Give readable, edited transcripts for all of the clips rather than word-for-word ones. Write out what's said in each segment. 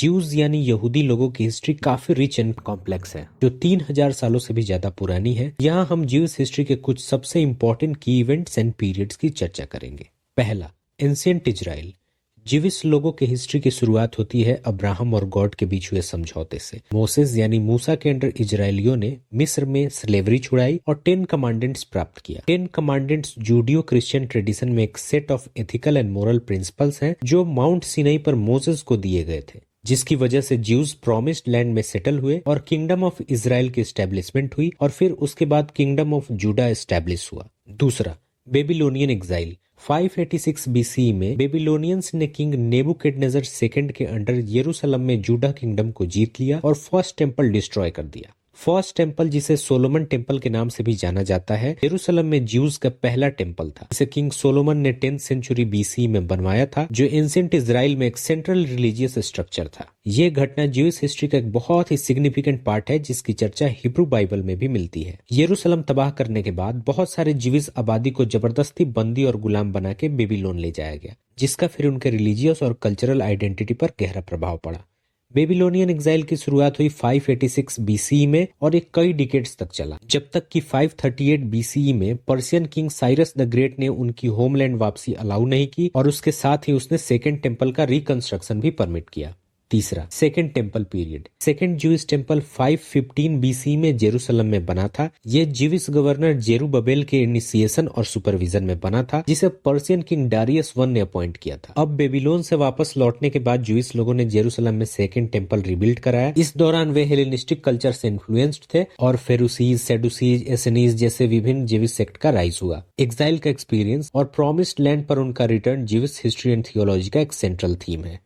Jews यानी यहूदी लोगों की हिस्ट्री काफी रिच एंड कॉम्प्लेक्स है, जो 3000 सालों से भी ज्यादा पुरानी है। यहाँ हम ज्यूज हिस्ट्री के कुछ सबसे इंपॉर्टेंट की इवेंट्स एंड पीरियड्स की चर्चा करेंगे। पहला, एंशिएंट इजराइल। ज्यूइश लोगों की हिस्ट्री की शुरुआत होती है अब्राहम और गॉड के बीच हुए समझौते से। मोसेस यानी मूसा के अंडर इजरायलियों ने मिस्र में स्लेवरी छुड़ाई और 10 कमांडेंट्स प्राप्त किया। 10 कमांडेंट्स जूडियो क्रिश्चियन ट्रेडिशन में एक set of ethical and moral principles हैं जो माउंट सिनाई पर मोसेस को दिए गए थे, जिसकी वजह से ज्यूज प्रॉमिस्ड लैंड में सेटल हुए और किंगडम ऑफ इजराइल की एस्टेब्लिशमेंट हुई और फिर उसके बाद किंगडम ऑफ जूडा एस्टेब्लिश हुआ। दूसरा, बेबीलोनियन एग्जाइल। 586 बीसी में बेबीलोनियंस ने किंग नेबुकदनेस्सर सेकंड के अंडर यरूशलेम में जूडा किंगडम को जीत लिया और फर्स्ट टेंपल डिस्ट्रॉय कर दिया। फर्स्ट टेंपल, जिसे सोलोमन टेंपल के नाम से भी जाना जाता है, यरूशलेम में ज्यूज का पहला टेंपल था, जिसे किंग सोलोमन ने 10th सेंचुरी बीसी में बनवाया था, जो एंशिएंट इजराइल में एक सेंट्रल रिलीजियस स्ट्रक्चर था। यह घटना ज्यूइश हिस्ट्री का एक बहुत ही सिग्निफिकेंट पार्ट है, जिसकी चर्चा हिब्रू बाइबल में भी मिलती है। यरूशलेम तबाह करने के बाद बहुत सारे ज्यूइश आबादी को जबरदस्ती बंदी और गुलाम बना के बेबीलोन ले जाया गया, जिसका फिर उनके रिलीजियस और कल्चरल आइडेंटिटी पर गहरा प्रभाव पड़ा। बेबीलोनियन एग्जाइल की शुरुआत हुई 586 बीसीई में और एक कई डिकेड्स तक चला, जब तक कि 538 बीसीई में Persian king Cyrus the great ने उनकी होमलैंड वापसी अलाउ नहीं की और उसके साथ ही उसने सेकेंड टेंपल का रिकंस्ट्रक्शन भी परमिट किया। तीसरा, second temple period. Second Jewish temple 515 BC में जेरूसलम में बना था। यह ज्यूइश गवर्नर जेरुब्बाबेल के इनिशिएशन और सुपरविजन में बना था, जिसे पर्शियन किंग डारियस I ने अपॉइंट किया था। अब बेबीलोन से वापस लौटने के बाद ज्यूइश लोगों ने जेरूसलम में सेकेंड टेंपल रिबिल्ड कराया। इस दौरान वे हेलेनिस्टिक कल्चर से इन्फ्लुएंस्ड थे और फेरुसीज, सैडुसीज, एसेनीज जैसे विभिन्न ज्यूइश सेक्ट का राइज हुआ। एग्जाइल का एक्सपीरियंस और प्रॉमिस्ड लैंड पर उनका return Jewish history and theology का एक सेंट्रल थीम है।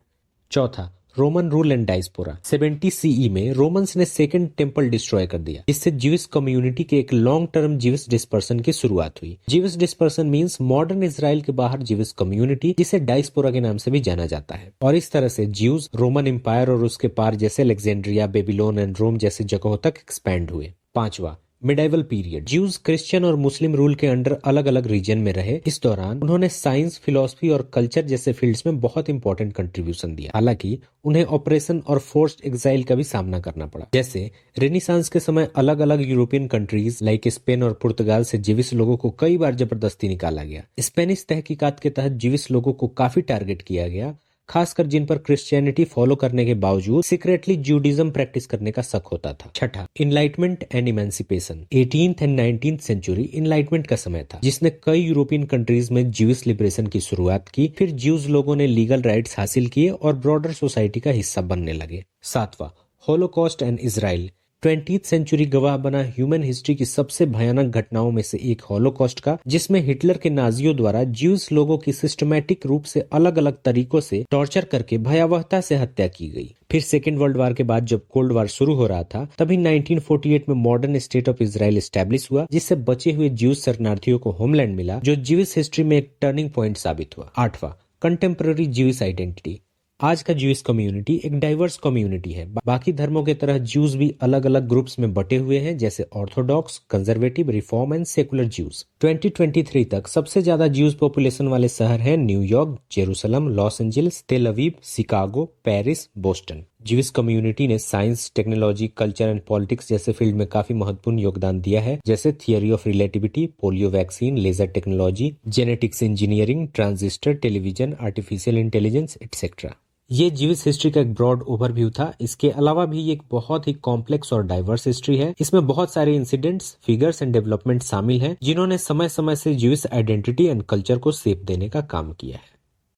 चौथा, Roman rule and diaspora. 70 CE में रोमन्स ने सेकेंड टेंपल डिस्ट्रॉय कर दिया, जिससे ज्यूइश कम्युनिटी के एक लॉन्ग टर्म ज्यूइश डिस्पर्सन की शुरुआत हुई। Jewish dispersion means modern Israel के बाहर ज्यूइश कम्युनिटी, जिसे डायस्पोरा के नाम से भी जाना जाता है। और इस तरह से ज्यूज रोमन एम्पायर और उसके पार जैसे अलेक्जेंड्रिया, बेबीलोन एंड रोम जैसे जगहों तक एक्सपैंड हुए। पांचवा, मिडाइवल पीरियड। ज्यूज क्रिश्चियन और मुस्लिम रूल के अंडर अलग अलग रीजन में रहे। इस दौरान उन्होंने साइंस, फिलोसफी और कल्चर जैसे फील्ड्स में बहुत इंपॉर्टेंट कंट्रीब्यूशन दिया। हालांकि उन्हें ऑपरेशन और फोर्स्ड एग्जाइल का भी सामना करना पड़ा। जैसे रेनेसांस के समय अलग अलग यूरोपियन कंट्रीज लाइक स्पेन और पुर्तगाल से ज्यूइश लोगों को कई बार जबरदस्ती निकाला गया। स्पेनिश तहकीकात के तहत ज्यूइश लोगों को काफी टारगेट किया गया, खासकर जिन पर क्रिश्चियनिटी फॉलो करने के बावजूद सीक्रेटली ज्यूडिज्म प्रैक्टिस करने का शक होता था। छठा, enlightenment and emancipation. 18th and 19th century enlightenment का समय था, जिसने कई यूरोपियन कंट्रीज में ज्यूइश लिबरेशन की शुरुआत की। फिर ज्यूज लोगों ने लीगल राइट्स हासिल किए और ब्रॉडर सोसाइटी का हिस्सा बनने लगे। सातवां, Holocaust and Israel. 20th century गवाह बना ह्यूमन हिस्ट्री की सबसे भयानक घटनाओं में से एक होलोकॉस्ट का, जिसमें हिटलर के नाजियों द्वारा ज्यूज लोगों की सिस्टमैटिक रूप से अलग अलग तरीकों से टॉर्चर करके भयावहता से हत्या की गई। फिर सेकेंड वर्ल्ड वार के बाद जब कोल्ड वार शुरू हो रहा था, तभी 1948 में modern state of Israel establish हुआ, जिससे बचे हुए ज्यूज शरणार्थियों को होमलैंड मिला, जो ज्यूइश हिस्ट्री में एक टर्निंग पॉइंट साबित हुआ। आठवां, कंटेम्पररी ज्यूइश आइडेंटिटी। आज का ज्यूइश कम्युनिटी एक डाइवर्स कम्युनिटी है। बाकी धर्मों के तरह ज्यूज भी अलग अलग ग्रुप्स में बटे हुए हैं, जैसे Orthodox, conservative, reform and secular Jews. 2023 तक सबसे ज्यादा ज्यूज पॉपुलेशन वाले शहर हैं New York, Jerusalem, Los Angeles, Tel Aviv, Chicago, Paris, Boston. Jewish community ने science, technology, culture and politics जैसे फील्ड में काफी महत्वपूर्ण योगदान दिया है, जैसे theory of relativity, polio vaccine, laser technology, genetics engineering, transistor, television, artificial intelligence etcetera. ये ज्यूइश हिस्ट्री का एक ब्रॉड ओवरव्यू था। इसके अलावा भी एक बहुत ही कॉम्प्लेक्स और डाइवर्स हिस्ट्री है। इसमें बहुत सारे इंसिडेंट्स, फिगर्स एंड डेवलपमेंट शामिल हैं, जिन्होंने समय समय से ज्यूइश आइडेंटिटी एंड कल्चर को शेप देने का काम किया है।